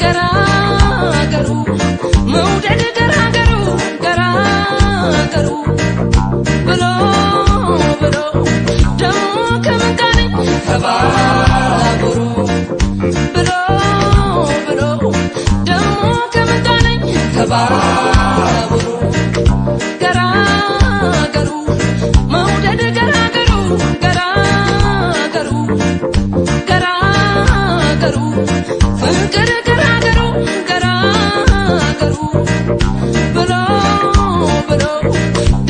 ገራገሩ መውደድ ገራገሩ ገራገሩ ብሎ ብሎ ደሞ ከመንቃኔ ከባቡሩ ብሎ ብሎ ደሞ ከመንቃኔ ከባቡሩ ገራገሩ መውደድ ገራገሩ ገራገሩ ገራገሩ ፍቅር ገራገሩ ገራገሩ ብሎ ብሎ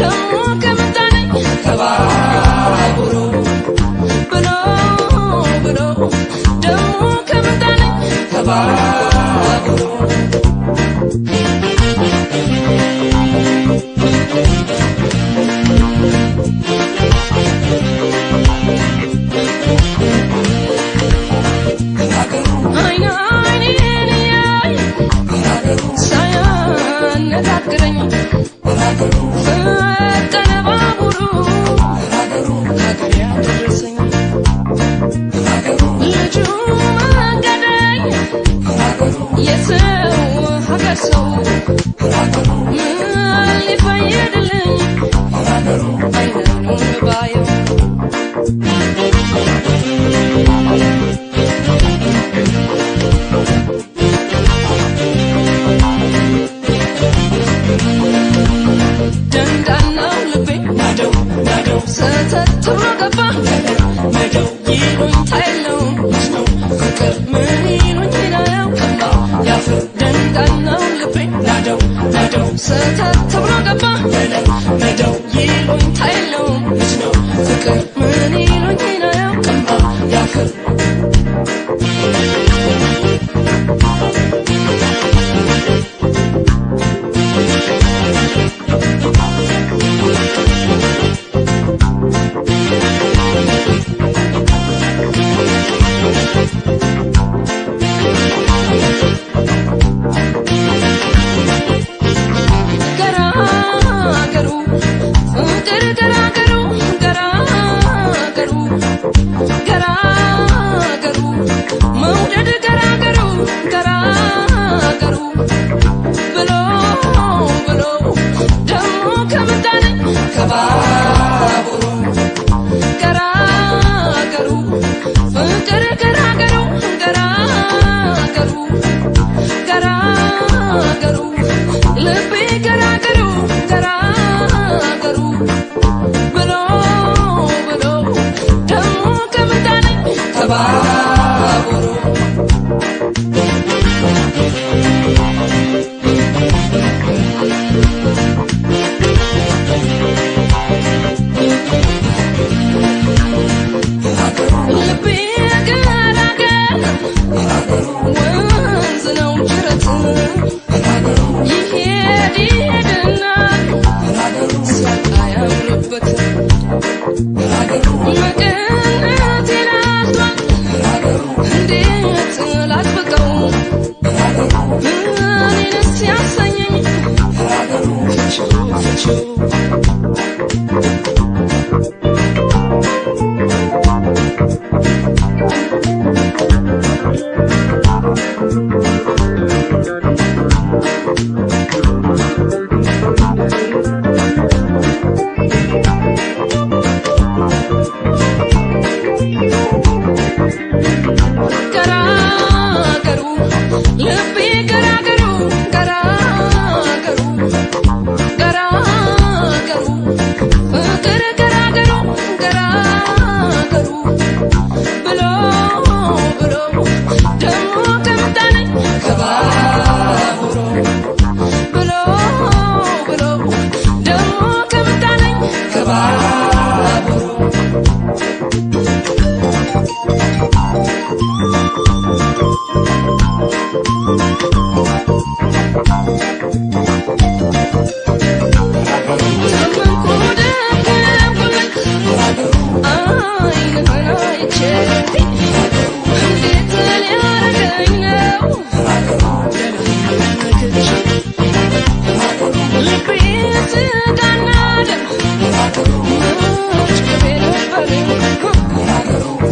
ደሞ ከመንቃኔ ከባቡሩ ብሎ ብሎ ደሞ ከመንቃኔ ከባቡሩ ሳያነጋግረኝ ፈጠነ ባቡሩ ሀገር ያደረሰኝ ልጁ መንገደኝ የሰው ሀገር ሰው ምን ሊፈይድልኝ አይኑን ባየው ደንዳናው ልቤ ናደው ናደው ሰተት ብሎ ገባ መደው ይሉኝታ የለውም ነው ፍቅር ምን ይሉኝ አያውቅም ያፍር ደንዳናው ልቤ ናደው ናደው ሰተት ብሎ ገባ መደው ይሉኝታ የለውም ነው ፍቅር ምን ይሉኝ አያውቅም ያፍር ገራገሩ ፍቅር ገራገሩ ገራገሩ ገራገሩ መውደድ ገራገሩ ገራገሩ ብሎ ብሎ ደሞ ከመንቃኔ ከባቡሩ ገራገሩ ፍቅር ገራገሩ ገራገሩ ገራገሩ ልቤ ገራገሩ ገራገሩ ብሎ ብሎ ደሞ ከመንቃኔ ከባቡሩ ልቤ ገራገር ወንዝ ነው ጅረት ይሄድ ይሄድና ሲያልቅ አያምርበት መቀነቴን አስሏል እንዴት ላጥብቀው እኔንስ ያሰኘኝ ፍቺው ፍቺው ገራገሩ ልቤ ገራገሩ ገራገሩ ገራገሩ ፍቅር ገራገሩ ገራገሩ ብሎ ብሎ ደሞ ከመንቃኔ ከባቡሩ ብሎ ብሎ ደሞ ከመንቃኔ ከባቡሩ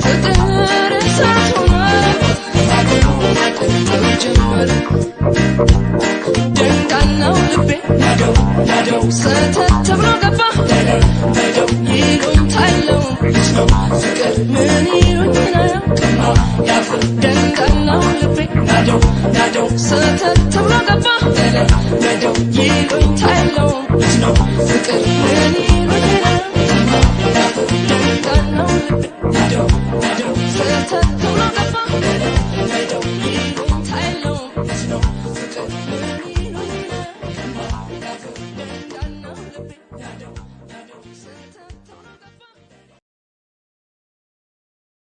ፍቅር እሳት ሆኖ ሰተት ብሎ ገባ ይሉኝታ የለውም ፍቅር ምን ይሉኝ አያውቅም ያፍር ደንዳናው ልቤ ናደው ሰተት ብሎ ገባ ይሉኝታ የለውም ፍቅር ምን ይሉኝ አያውቅም ያፍር ደንዳናው ልቤ ናደው ሰተት ብሎ ገባ